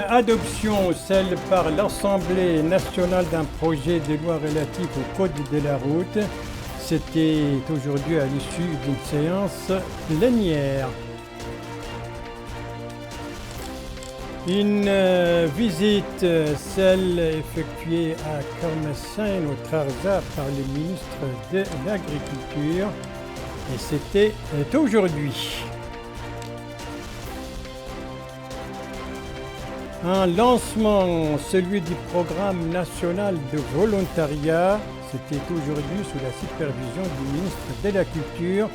adoption, celle par l'Assemblée nationale d'un projet de loi relatif au Code de la route. C'était aujourd'hui à l'issue d'une séance plénière. Une visite, celle effectuée à Kermessin au Trarza par le ministre de l'Agriculture. Et c'était aujourd'hui. Un lancement, celui du programme national de volontariat. C'était aujourd'hui sous la supervision du ministre de la Culture,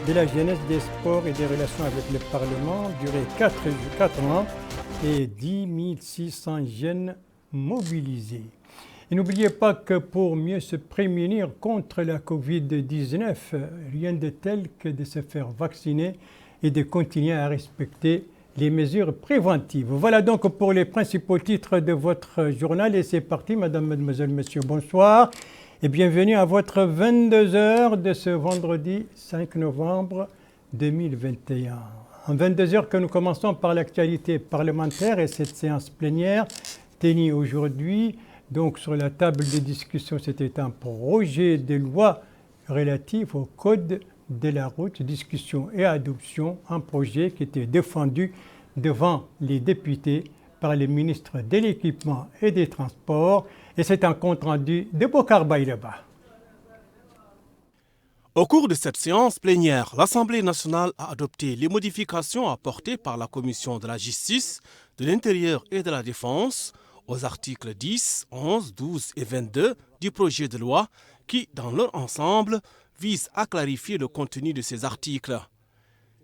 de la Jeunesse, des Sports et des Relations avec le Parlement, duré 4 ans et 10 600 jeunes mobilisés. Et n'oubliez pas que pour mieux se prémunir contre la Covid-19, rien de tel que de se faire vacciner et de continuer à respecter les mesures préventives. Voilà donc pour les principaux titres de votre journal et c'est parti, mesdames, mademoiselles, messieurs, bonsoir et bienvenue à votre 22h de ce vendredi 5 novembre 2021. En 22h que nous commençons par l'actualité parlementaire et cette séance plénière tenue aujourd'hui. Donc sur la table de discussion, c'était un projet de loi relatif au Code de la route, discussion et adoption, un projet qui était défendu devant les députés par le ministre de l'Équipement et des Transports. Et c'est un compte-rendu de Bokar Bayraba. Au cours de cette séance plénière, l'Assemblée nationale a adopté les modifications apportées par la Commission de la Justice, de l'Intérieur et de la Défense aux articles 10, 11, 12 et 22 du projet de loi qui, dans leur ensemble, vise à clarifier le contenu de ces articles.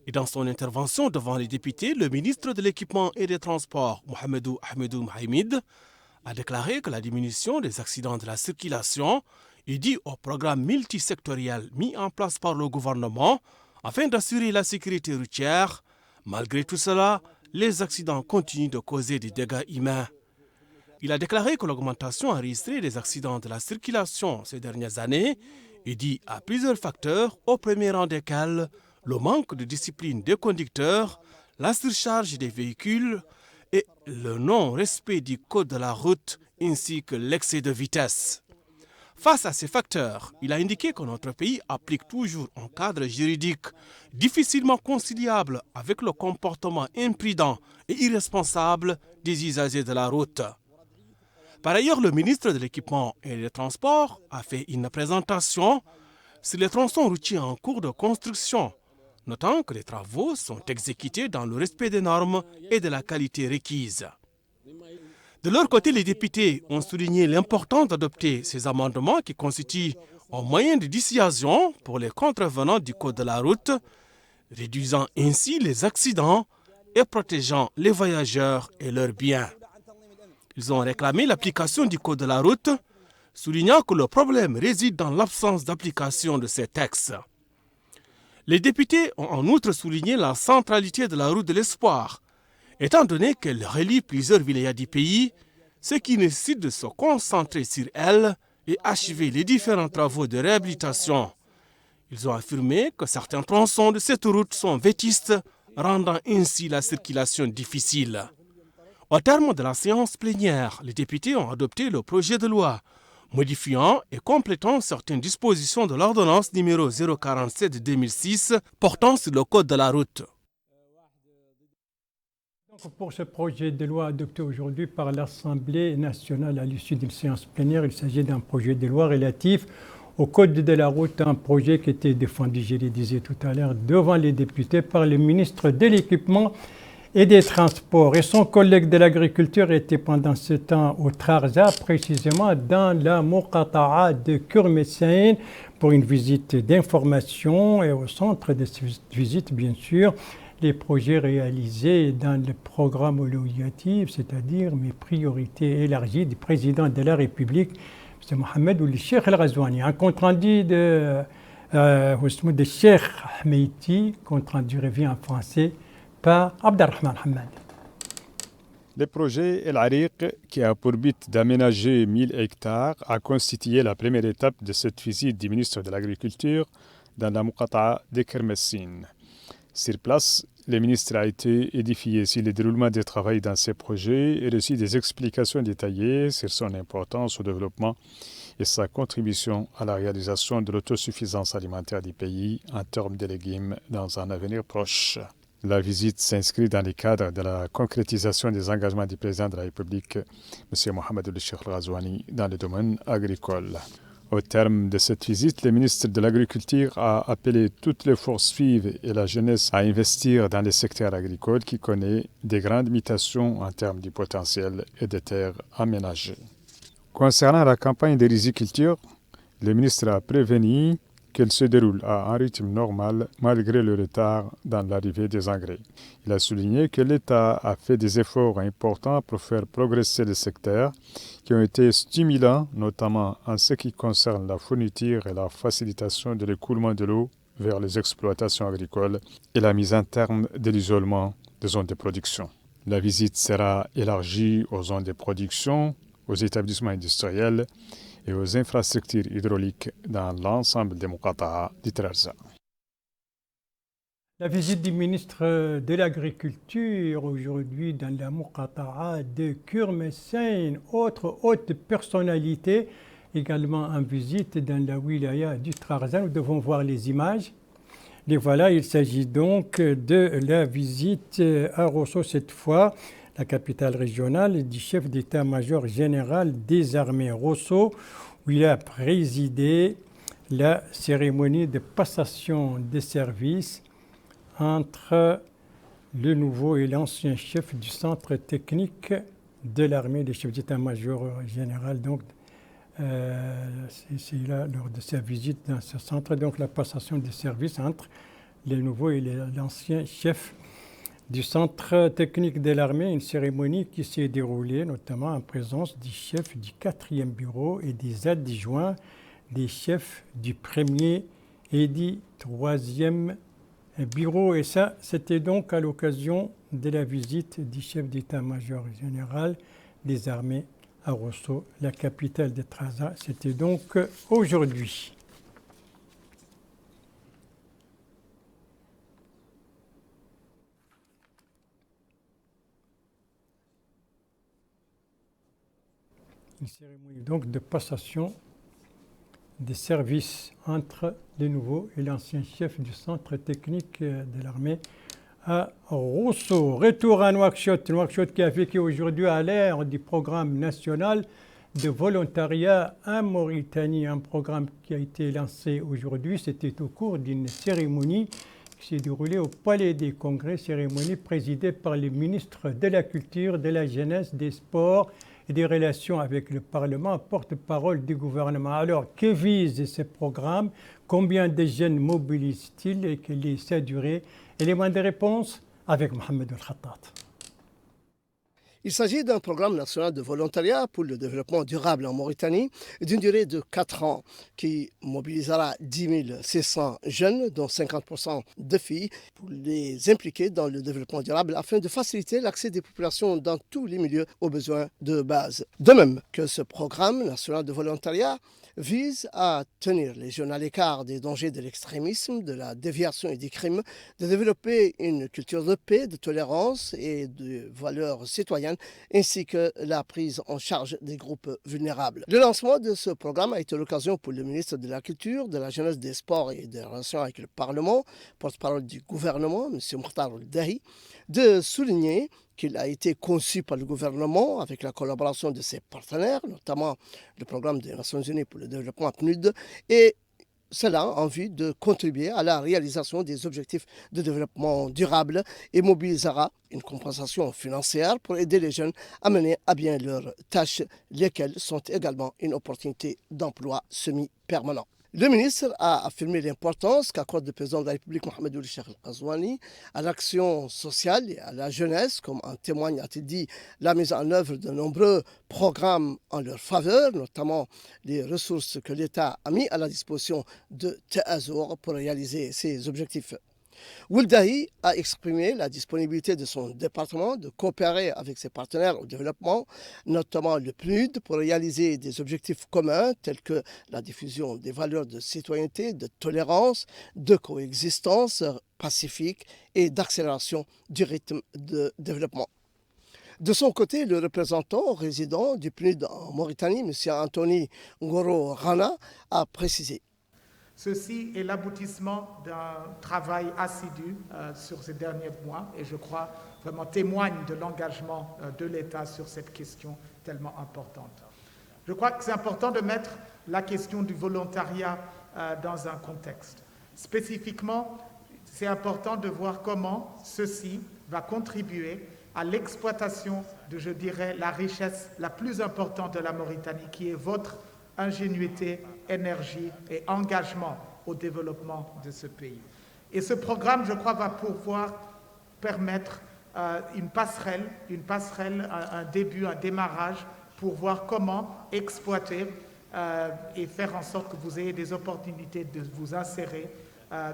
Et dans son intervention devant les députés, le ministre de l'Équipement et des Transports, Mohamedou Ahmedou Mohamed, a déclaré que la diminution des accidents de la circulation est due au programme multisectoriel mis en place par le gouvernement afin d'assurer la sécurité routière. Malgré tout cela, les accidents continuent de causer des dégâts humains. Il a déclaré que l'augmentation enregistrée des accidents de la circulation ces dernières années est due à plusieurs facteurs, au premier rang desquels le manque de discipline des conducteurs, la surcharge des véhicules et le non-respect du code de la route ainsi que l'excès de vitesse. Face à ces facteurs, il a indiqué que notre pays applique toujours un cadre juridique difficilement conciliable avec le comportement imprudent et irresponsable des usagers de la route. Par ailleurs, le ministre de l'Équipement et des Transports a fait une présentation sur les tronçons routiers en cours de construction, notant que les travaux sont exécutés dans le respect des normes et de la qualité requise. De leur côté, les députés ont souligné l'importance d'adopter ces amendements qui constituent un moyen de dissuasion pour les contrevenants du code de la route, réduisant ainsi les accidents et protégeant les voyageurs et leurs biens. Ils ont réclamé l'application du code de la route, soulignant que le problème réside dans l'absence d'application de ces textes. Les députés ont en outre souligné la centralité de la route de l'espoir, étant donné qu'elle relie plusieurs vilayas du pays, ce qui nécessite de se concentrer sur elle et achever les différents travaux de réhabilitation. Ils ont affirmé que certains tronçons de cette route sont vétustes, rendant ainsi la circulation difficile. Au terme de la séance plénière, les députés ont adopté le projet de loi modifiant et complétant certaines dispositions de l'ordonnance numéro 047 de 2006 portant sur le code de la route. Donc pour ce projet de loi adopté aujourd'hui par l'Assemblée nationale à l'issue d'une séance plénière, il s'agit d'un projet de loi relatif au code de la route, un projet qui était défendu, je le disais tout à l'heure, devant les députés par le ministre de l'Équipement et des Transports. Et son collègue de l'Agriculture était pendant ce temps au Trarza, précisément dans la Muqata'a de Kermessin, pour une visite d'information et au centre de cette visite, bien sûr, les projets réalisés dans le programme évaluatif, c'est-à-dire mes priorités élargies du président de la République, M. Mohamed Ould Cheikh El Ghazouani. Un compte-rendu de Cheikh Ahmeiti, compte-rendu revient en français par Abdelrahman Hamad. Le projet El Ariq, qui a pour but d'aménager 1000 hectares, a constitué la première étape de cette visite du ministre de l'Agriculture dans la Muqata'a de Kermessin. Sur place, le ministre a été édifié sur le déroulement des travaux dans ces projets et reçu des explications détaillées sur son importance au développement et sa contribution à la réalisation de l'autosuffisance alimentaire du pays en termes de légumes dans un avenir proche. La visite s'inscrit dans le cadre de la concrétisation des engagements du président de la République, M. Mohamed El-Cheikh Ghazouani, dans le domaine agricole. Au terme de cette visite, le ministre de l'Agriculture a appelé toutes les forces vives et la jeunesse à investir dans le secteur agricole qui connaît des grandes mutations en termes du potentiel et des terres aménagées. Concernant la campagne de riziculture, le ministre a prévenu qu'elle se déroule à un rythme normal malgré le retard dans l'arrivée des engrais. Il a souligné que l'État a fait des efforts importants pour faire progresser le secteur qui ont été stimulants, notamment en ce qui concerne la fourniture et la facilitation de l'écoulement de l'eau vers les exploitations agricoles et la mise en terme de l'isolement des zones de production. La visite sera élargie aux zones de production, aux établissements industriels et aux infrastructures hydrauliques dans l'ensemble des Muqata'a du Trarza. La visite du ministre de l'Agriculture aujourd'hui dans la Muqata'a de Kurmessain, autre haute personnalité, également en visite dans la wilaya du Trarza. Nous devons voir les images. Et voilà, il s'agit donc de la visite à Rosso cette fois, la capitale régionale du chef d'état-major général des armées Rosso, où il a présidé la cérémonie de passation des services entre le nouveau et l'ancien chef du centre technique de l'armée, des chefs d'état-major général. Donc, c'est là, lors de sa visite dans ce centre, donc la passation des services entre le nouveau et l'ancien chef du centre technique de l'armée, une cérémonie qui s'est déroulée notamment en présence du chef du 4e bureau et des adjoints des chefs du 1er et du 3e bureau. Et ça, c'était donc à l'occasion de la visite du chef d'état-major général des armées à Rosso, la capitale de Trarza. C'était donc aujourd'hui. Une cérémonie donc de passation des services entre le nouveau et l'ancien chef du centre technique de l'armée à Rosso. Retour à Nouakchott. Nouakchott qui a vécu aujourd'hui à l'ère du programme national de volontariat en Mauritanie, un programme qui a été lancé aujourd'hui. C'était au cours d'une cérémonie qui s'est déroulée au Palais des Congrès, cérémonie présidée par le ministre de la Culture, de la Jeunesse, des Sports et des relations avec le Parlement, porte-parole du gouvernement. Alors, que vise ce programme? Combien de jeunes mobilise-t-il et quelle est sa durée? Élément de réponse avec Mohamed El-Khattat. Il s'agit d'un programme national de volontariat pour le développement durable en Mauritanie d'une durée de 4 ans qui mobilisera 10 600 jeunes, dont 50% de filles, pour les impliquer dans le développement durable afin de faciliter l'accès des populations dans tous les milieux aux besoins de base. De même que ce programme national de volontariat vise à tenir les jeunes à l'écart des dangers de l'extrémisme, de la déviation et des crimes, de développer une culture de paix, de tolérance et de valeurs citoyennes, ainsi que la prise en charge des groupes vulnérables. Le lancement de ce programme a été l'occasion pour le ministre de la Culture, de la Jeunesse, des Sports et des Relations avec le Parlement, porte-parole du gouvernement, M. Mokhtar Ould-Dahi, de souligner qu'il a été conçu par le gouvernement avec la collaboration de ses partenaires, notamment le programme des Nations Unies pour le développement PNUD, et cela en vue de contribuer à la réalisation des objectifs de développement durable et mobilisera une compensation financière pour aider les jeunes à mener à bien leurs tâches, lesquelles sont également une opportunité d'emploi semi-permanent. Le ministre a affirmé l'importance qu'accorde le président de la République, Mohamed El-Cheikh Ghazouani, à l'action sociale et à la jeunesse, comme en témoigne, a-t-il dit, la mise en œuvre de nombreux programmes en leur faveur, notamment les ressources que l'État a mis à la disposition de Taazour pour réaliser ces objectifs. Wuldahi a exprimé la disponibilité de son département de coopérer avec ses partenaires au développement, notamment le PNUD, pour réaliser des objectifs communs tels que la diffusion des valeurs de citoyenneté, de tolérance, de coexistence pacifique et d'accélération du rythme de développement. De son côté, le représentant résident du PNUD en Mauritanie, M. Anthony Ngoro Rana, a précisé. Ceci est l'aboutissement d'un travail assidu sur ces derniers mois et je crois vraiment témoigne de l'engagement de l'État sur cette question tellement importante. Je crois que c'est important de mettre la question du volontariat dans un contexte. Spécifiquement, c'est important de voir comment ceci va contribuer à l'exploitation de, je dirais, la richesse la plus importante de la Mauritanie, qui est votre ingénuité, énergie et engagement au développement de ce pays. Et ce programme, je crois, va pouvoir permettre une passerelle, un début, un démarrage pour voir comment exploiter et faire en sorte que vous ayez des opportunités de vous insérer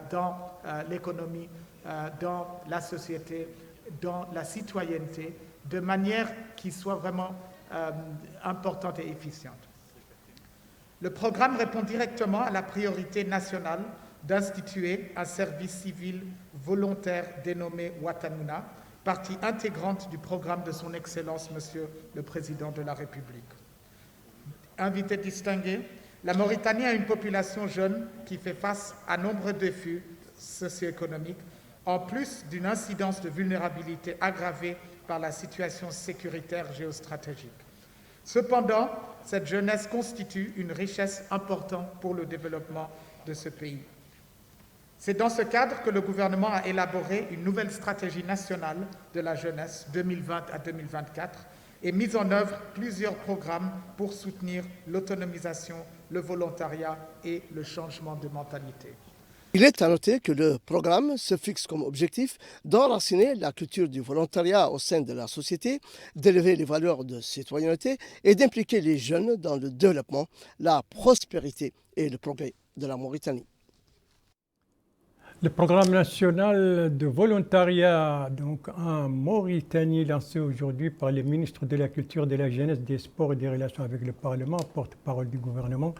dans l'économie, dans la société, dans la citoyenneté, de manière qui soit vraiment importante et efficiente. Le programme répond directement à la priorité nationale d'instituer un service civil volontaire dénommé Watanuna, partie intégrante du programme de son Excellence, Monsieur le Président de la République. Invités distingués, la Mauritanie a une population jeune qui fait face à nombreux défis socio-économiques, en plus d'une incidence de vulnérabilité aggravée par la situation sécuritaire géostratégique. Cependant, cette jeunesse constitue une richesse importante pour le développement de ce pays. C'est dans ce cadre que le gouvernement a élaboré une nouvelle stratégie nationale de la jeunesse 2020 à 2024 et mis en œuvre plusieurs programmes pour soutenir l'autonomisation, le volontariat et le changement de mentalité. Il est à noter que le programme se fixe comme objectif d'enraciner la culture du volontariat au sein de la société, d'élever les valeurs de citoyenneté et d'impliquer les jeunes dans le développement, la prospérité et le progrès de la Mauritanie. Le programme national de volontariat donc, en Mauritanie, lancé aujourd'hui par le ministre de la Culture, de la Jeunesse, des Sports et des Relations avec le Parlement, porte-parole du gouvernement,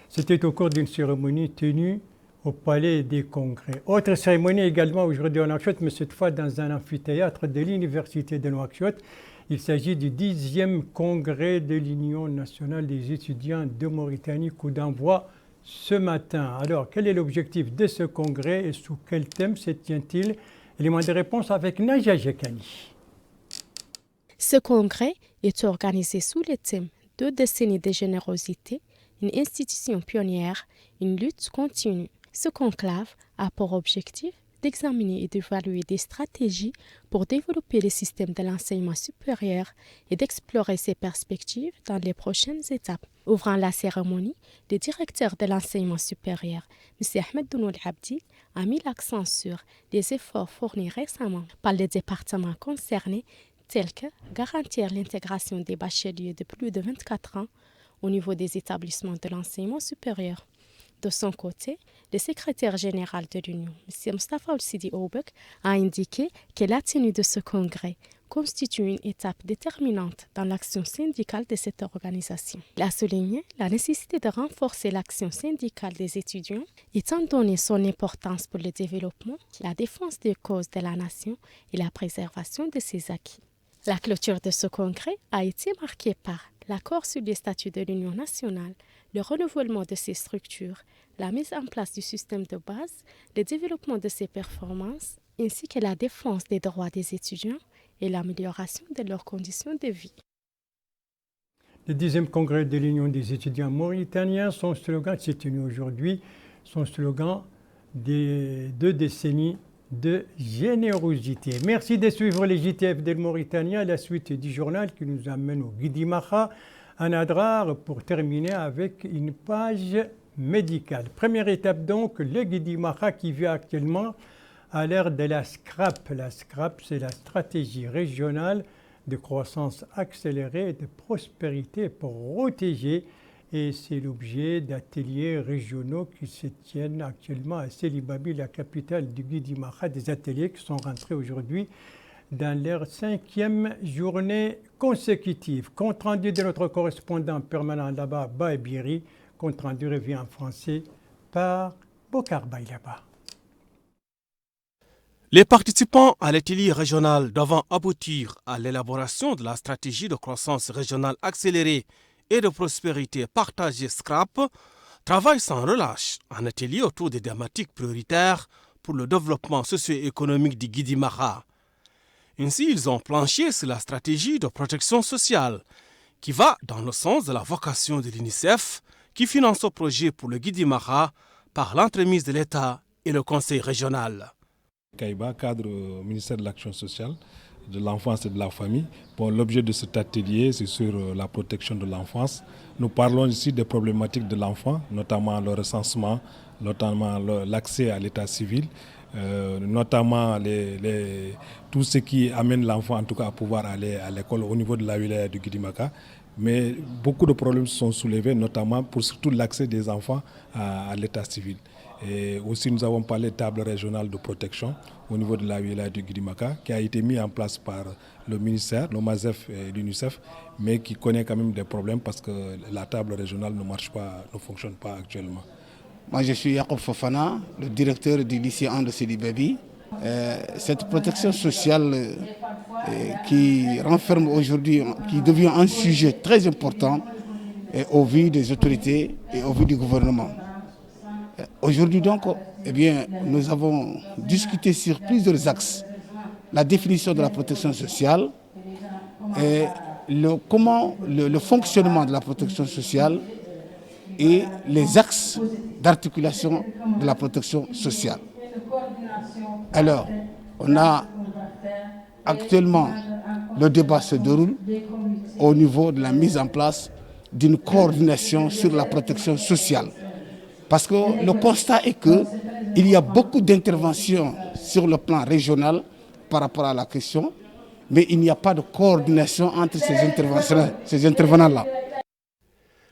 c'était au cours d'une cérémonie tenue au Palais des Congrès. Autre cérémonie également aujourd'hui en Nouakchott, mais cette fois dans un amphithéâtre de l'Université de Nouakchott. Il s'agit du 10e congrès de l'Union nationale des étudiants de Mauritanie, coup d'envoi ce matin. Alors, quel est l'objectif de ce congrès et sous quel thème se tient-il? Élément de réponse avec Naja Jekani. Ce congrès est organisé sous le thème « 2 décennies de générosité, une institution pionnière, une lutte continue ». Ce conclave a pour objectif d'examiner et d'évaluer des stratégies pour développer le système de l'enseignement supérieur et d'explorer ses perspectives dans les prochaines étapes. Ouvrant la cérémonie, le directeur de l'enseignement supérieur, M. Ahmed Dounoul Abdi, a mis l'accent sur les efforts fournis récemment par les départements concernés, tels que garantir l'intégration des bacheliers de plus de 24 ans au niveau des établissements de l'enseignement supérieur. De son côté, le secrétaire général de l'Union, M. Mustafa Ould-Sidi Oubek, a indiqué que la tenue de ce congrès constitue une étape déterminante dans l'action syndicale de cette organisation. Il a souligné la nécessité de renforcer l'action syndicale des étudiants, étant donné son importance pour le développement, la défense des causes de la nation et la préservation de ses acquis. La clôture de ce congrès a été marquée par l'accord sur les statuts de l'Union nationale, le renouvellement de ses structures, la mise en place du système de base, le développement de ses performances, ainsi que la défense des droits des étudiants et l'amélioration de leurs conditions de vie. Le 10e congrès de l'Union des étudiants mauritaniens, son slogan qui s'est tenu aujourd'hui, son slogan des 2 décennies de générosité. Merci de suivre les JTF de Mauritanie à la suite du journal qui nous amène au Guidi Maha, à Nadrar, pour terminer avec une page médicale. Première étape donc, le Guidi Maha qui vit actuellement à l'ère de la SCRAP. La SCRAP, c'est la stratégie régionale de croissance accélérée et de prospérité pour protéger et c'est l'objet d'ateliers régionaux qui se tiennent actuellement à Sélibabi, la capitale du Guidi-Maha, des ateliers qui sont rentrés aujourd'hui dans leur 5e journée consécutive. Compte rendu de notre correspondant permanent là-bas, Baebiri, compte rendu revient en français par Bokar Bailaba. Les participants à l'atelier régional devant aboutir à l'élaboration de la stratégie de croissance régionale accélérée et de prospérité partagée SCRAP travaillent sans relâche en atelier autour des thématiques prioritaires pour le développement socio-économique du Guidi-Maha. Ainsi, ils ont planché sur la stratégie de protection sociale qui va dans le sens de la vocation de l'UNICEF qui finance ce projet pour le Guidi-Maha par l'entremise de l'État et le Conseil régional. Kaïba, cadre ministère de l'Action sociale, de l'enfance et de la famille. Bon, l'objet de cet atelier, c'est sur la protection de l'enfance. Nous parlons ici des problématiques de l'enfant, notamment le recensement, notamment l'accès à l'état civil, notamment tout ce qui amène l'enfant en tout cas à pouvoir aller à l'école au niveau de la wilaya du Guidi-Maha. Mais beaucoup de problèmes sont soulevés, notamment pour surtout l'accès des enfants à l'état civil. Et aussi nous avons parlé de table régionale de protection au niveau de la wilaya du Guidi-Maha qui a été mis en place par le ministère, le MASEF et l'UNICEF, mais qui connaît quand même des problèmes parce que la table régionale ne marche pas, ne fonctionne pas actuellement. Moi je suis Yacoub Fofana, le directeur du lycée 1 de Sélibabi. Cette protection sociale qui renferme aujourd'hui, qui devient un sujet très important au vu des autorités et au vu du gouvernement. Aujourd'hui donc, nous avons discuté sur plusieurs axes. La définition de la protection sociale, et le fonctionnement de la protection sociale et les axes d'articulation de la protection sociale. Alors, on a actuellement, le débat se déroule au niveau de la mise en place d'une coordination sur la protection sociale. Parce que le constat est qu'il y a beaucoup d'interventions sur le plan régional par rapport à la question, mais il n'y a pas de coordination entre ces intervenants-là.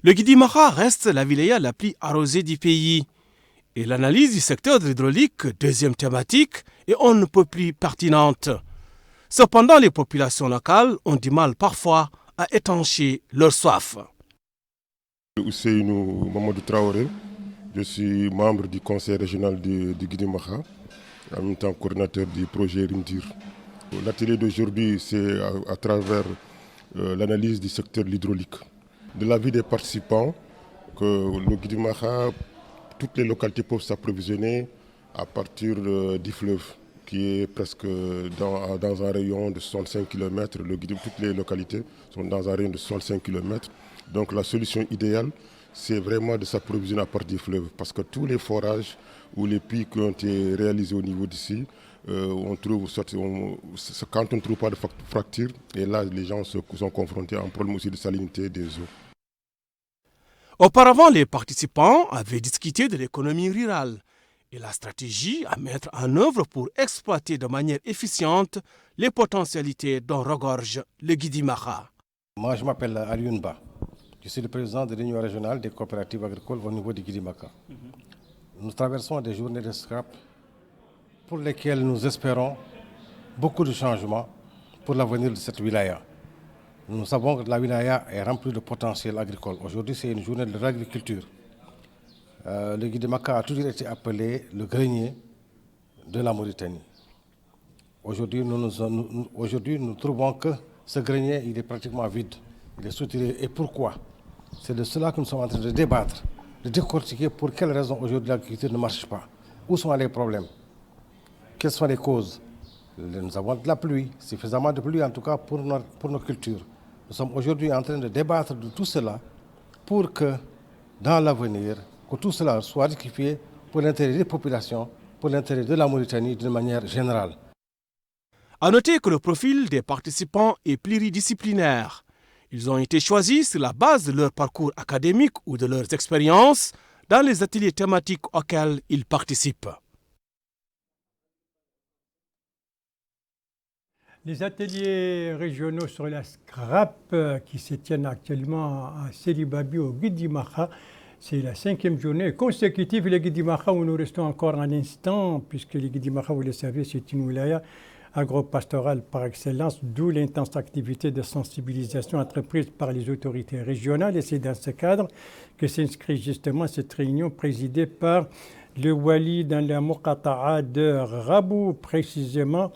Le Guidi-Maha reste la wilaya la plus arrosée du pays. Et l'analyse du secteur de l'hydraulique, deuxième thématique, est on ne peut plus pertinente. Cependant, les populations locales ont du mal parfois à étancher leur soif. Ousseynou Mamadou Traoré, je suis membre du conseil régional du Guidi-Maha, en même temps coordinateur du projet RIMDIR. L'atelier d'aujourd'hui, c'est à travers l'analyse du secteur de l'hydraulique. De l'avis des participants, que le Guidi-Maha, toutes les localités peuvent s'approvisionner à partir du fleuve, qui est presque dans un rayon de 65 km. Toutes les localités sont dans un rayon de 65 km. Donc la solution idéale, c'est vraiment de s'approvisionner à partir du fleuve, parce que tous les forages ou les puits qui ont été réalisés au niveau d'ici, quand on ne trouve pas de fracture, et là les gens sont confrontés à un problème aussi de salinité des eaux. Auparavant, les participants avaient discuté de l'économie rurale et la stratégie à mettre en œuvre pour exploiter de manière efficiente les potentialités dont regorge le Guidi-Maha. Moi, je m'appelle Alioune Ba. Je suis le président de l'Union régionale des coopératives agricoles au niveau du Guidi-Maha. Nous traversons des journées de scrap pour lesquelles nous espérons beaucoup de changements pour l'avenir de cette wilaya. Nous savons que la wilaya est remplie de potentiel agricole. Aujourd'hui, c'est une journée de l'agriculture. Le Guidi-Maha a toujours été appelé le grenier de la Mauritanie. Aujourd'hui, nous trouvons que ce grenier il est pratiquement vide. Il est soutiré. Et pourquoi? C'est de cela que nous sommes en train de débattre, de décortiquer pour quelles raisons aujourd'hui l'agriculture ne marche pas. Où sont les problèmes? Quelles sont les causes? Nous avons de la pluie, suffisamment de pluie en tout cas pour nos cultures. Nous sommes aujourd'hui en train de débattre de tout cela pour que dans l'avenir, que tout cela soit rectifié pour l'intérêt des populations, pour l'intérêt de la Mauritanie d'une manière générale. À noter que le profil des participants est pluridisciplinaire. Ils ont été choisis sur la base de leur parcours académique ou de leurs expériences dans les ateliers thématiques auxquels ils participent. Les ateliers régionaux sur la scrap qui se tiennent actuellement à Selibabi au Guidimaha, c'est la 5e journée consécutive. Les Guidimaha où nous restons encore un instant, puisque les Guidimaha, vous le savez, c'est une wilaya agro-pastorale par excellence, d'où l'intense activité de sensibilisation entreprise par les autorités régionales. Et c'est dans ce cadre que s'inscrit justement cette réunion présidée par le Wali dans la Muqata'a de Rabou, précisément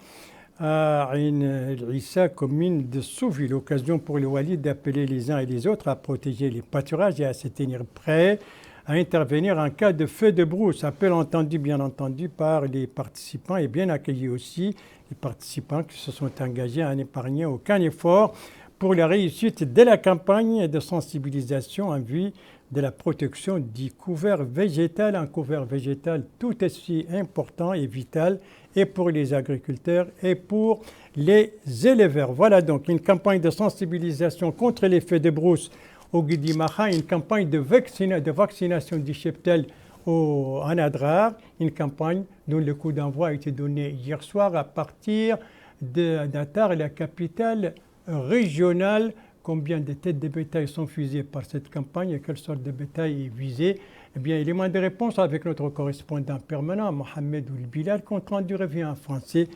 à Ain Issa, commune de Soufi. L'occasion pour le Wali d'appeler les uns et les autres à protéger les pâturages et à se tenir prêts à intervenir en cas de feu de brousse. Appel entendu, bien entendu, par les participants et bien accueilli aussi les participants qui se sont engagés à n'épargner aucun effort pour la réussite de la campagne de sensibilisation en vue de la protection du couvert végétal. Un couvert végétal tout aussi important et vital et pour les agriculteurs et pour les éleveurs. Voilà donc une campagne de sensibilisation contre les feux de brousse au Guidimaha, une campagne de vaccination du cheptel en Adrar, une campagne dont le coup d'envoi a été donné hier soir à partir d'Atar, la capitale régionale. Combien de têtes de bétail sont fusées par cette campagne et quelle sorte de bétail est visé? Eh bien, élément de réponse avec notre correspondant permanent, Mohamed Oulbilal, compte rendu revient en français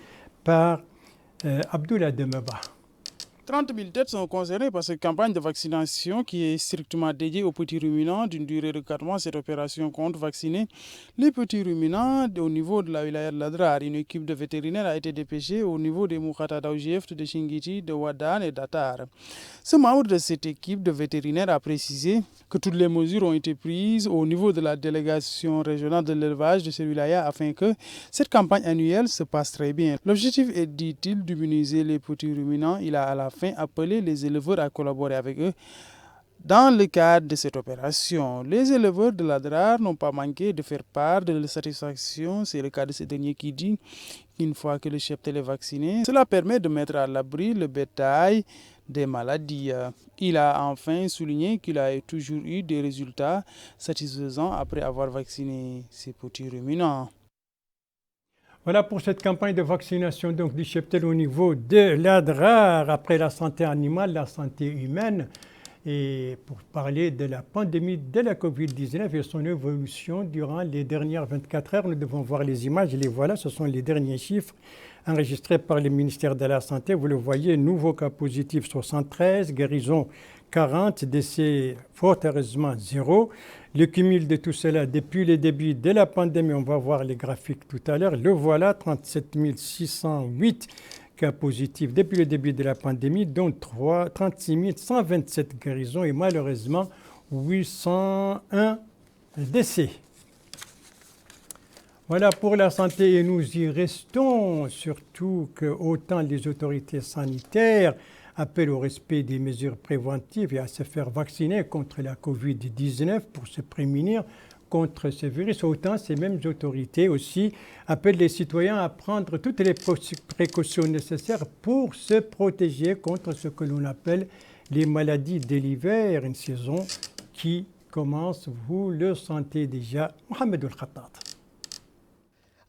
par Abdoulaye Demeba. 30 000 têtes sont concernées par cette campagne de vaccination qui est strictement dédiée aux petits ruminants d'une durée de 4 mois. Cette opération compte vacciner les petits ruminants au niveau de la wilaya de Ladrar. Une équipe de vétérinaires a été dépêchée au niveau des Moukata d'Aoujeft, de Shingiti, de Wadan et d'Atar. Ce membre de cette équipe de vétérinaires a précisé que toutes les mesures ont été prises au niveau de la délégation régionale de l'élevage de cette wilaya afin que cette campagne annuelle se passe très bien. L'objectif est, dit-il, d'immuniser les petits ruminants. Il a à la fin appelé les éleveurs à collaborer avec eux dans le cadre de cette opération. Les éleveurs de l'Adrar n'ont pas manqué de faire part de leur satisfaction. C'est le cas de ce dernier qui dit qu'une fois que le cheptel est vacciné, cela permet de mettre à l'abri le bétail des maladies. Il a enfin souligné qu'il a toujours eu des résultats satisfaisants après avoir vacciné ses petits ruminants. Voilà pour cette campagne de vaccination donc, du cheptel au niveau de l'Adrar, après la santé animale, la santé humaine. Et pour parler de la pandémie de la Covid-19 et son évolution durant les dernières 24 heures, nous devons voir les images. Les voilà, ce sont les derniers chiffres enregistrés par le ministère de la Santé. Vous le voyez, nouveaux cas positifs 73, guérison 40, décès fort heureusement 0. Le cumul de tout cela depuis le début de la pandémie, on va voir les graphiques tout à l'heure. Le voilà, 37 608 cas positifs depuis le début de la pandémie, dont 36 127 guérisons et malheureusement 801 décès. Voilà pour la santé et nous y restons, surtout que autant les autorités sanitaires appellent au respect des mesures préventives et à se faire vacciner contre la Covid-19 pour se prémunir contre ce virus, autant ces mêmes autorités aussi appellent les citoyens à prendre toutes les précautions nécessaires pour se protéger contre ce que l'on appelle les maladies de l'hiver, une saison qui commence, vous le sentez déjà. Mohamed El-Khattat.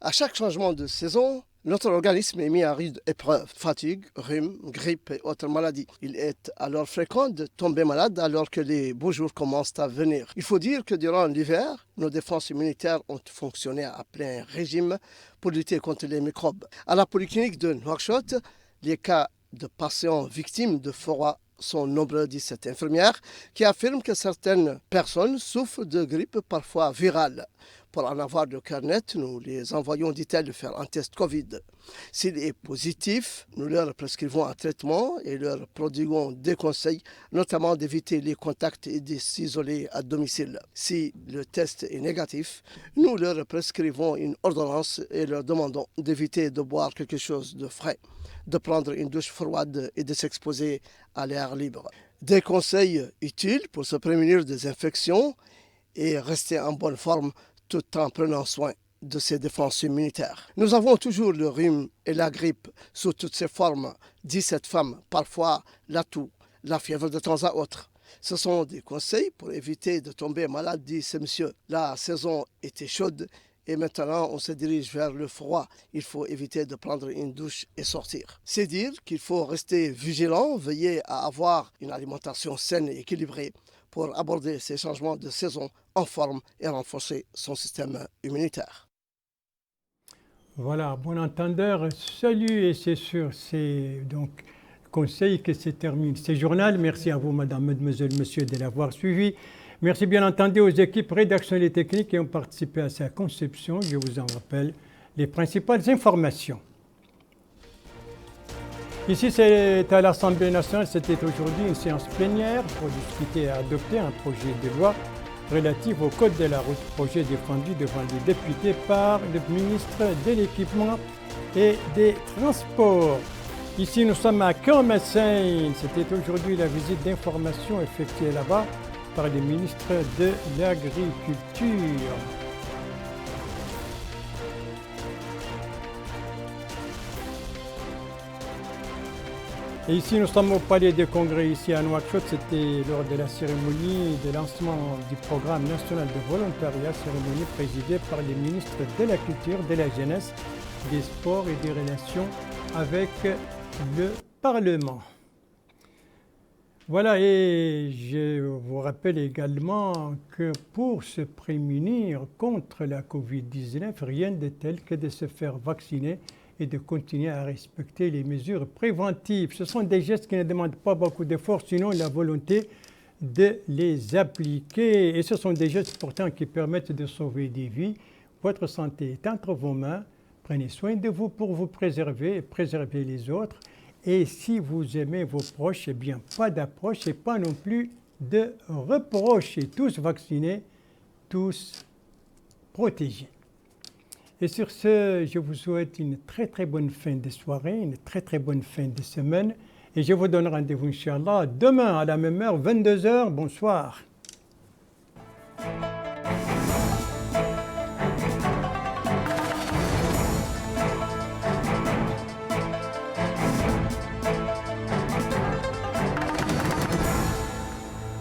À chaque changement de saison, notre organisme est mis à rude épreuve. Fatigue, rhume, grippe et autres maladies. Il est alors fréquent de tomber malade alors que les beaux jours commencent à venir. Il faut dire que durant l'hiver, nos défenses immunitaires ont fonctionné à plein régime pour lutter contre les microbes. À la polyclinique de Nouakchott, les cas de patients victimes de froid sont nombreux, dit cette infirmière, qui affirme que certaines personnes souffrent de grippe parfois virale. Pour en avoir le cœur net, nous les envoyons, dit-elle, faire un test Covid. S'il est positif, nous leur prescrivons un traitement et leur prodiguons des conseils, notamment d'éviter les contacts et de s'isoler à domicile. Si le test est négatif, nous leur prescrivons une ordonnance et leur demandons d'éviter de boire quelque chose de frais, de prendre une douche froide et de s'exposer à l'air libre. Des conseils utiles pour se prémunir des infections et rester en bonne forme tout en prenant soin de ses défenses immunitaires. Nous avons toujours le rhume et la grippe sous toutes ses formes, dit cette femme, parfois la toux, la fièvre de temps à autre. Ce sont des conseils pour éviter de tomber malade, dit ce monsieur. La saison était chaude Et maintenant, on se dirige vers le froid. Il faut éviter de prendre une douche et sortir. C'est dire qu'il faut rester vigilant, veiller à avoir une alimentation saine et équilibrée pour aborder ces changements de saison en forme et renforcer son système immunitaire. Voilà, bon entendeur, salut, et c'est sur ces conseils que se termine ce journal. Merci à vous, madame, mademoiselle, monsieur, de l'avoir suivi. Merci bien entendu aux équipes rédactionnelles et techniques qui ont participé à sa conception. Je vous en rappelle les principales informations. Ici, c'est à l'Assemblée nationale. C'était aujourd'hui une séance plénière pour discuter et adopter un projet de loi relatif au code de la route. Projet défendu devant les députés par le ministre de l'Équipement et des Transports. Ici, nous sommes à Kermessin. C'était aujourd'hui la visite d'information effectuée là-bas par le ministre de l'Agriculture. Et ici, nous sommes au Palais des Congrès, ici à Nouakchott. C'était lors de la cérémonie de lancement du programme national de volontariat, cérémonie présidée par les ministres de la Culture, de la Jeunesse, des Sports et des Relations avec le Parlement. Voilà, et je vous rappelle également que pour se prémunir contre la Covid-19, rien de tel que de se faire vacciner et de continuer à respecter les mesures préventives. Ce sont des gestes qui ne demandent pas beaucoup d'efforts, sinon la volonté de les appliquer. Et ce sont des gestes pourtant qui permettent de sauver des vies. Votre santé est entre vos mains. Prenez soin de vous pour vous préserver et préserver les autres. Et si vous aimez vos proches, eh bien, pas d'approche et pas non plus de reproches. Et tous vaccinés, tous protégés. Et sur ce, je vous souhaite une très très bonne fin de soirée, une très très bonne fin de semaine. Et je vous donne rendez-vous, Inch'Allah, demain à la même heure, 22h. Bonsoir.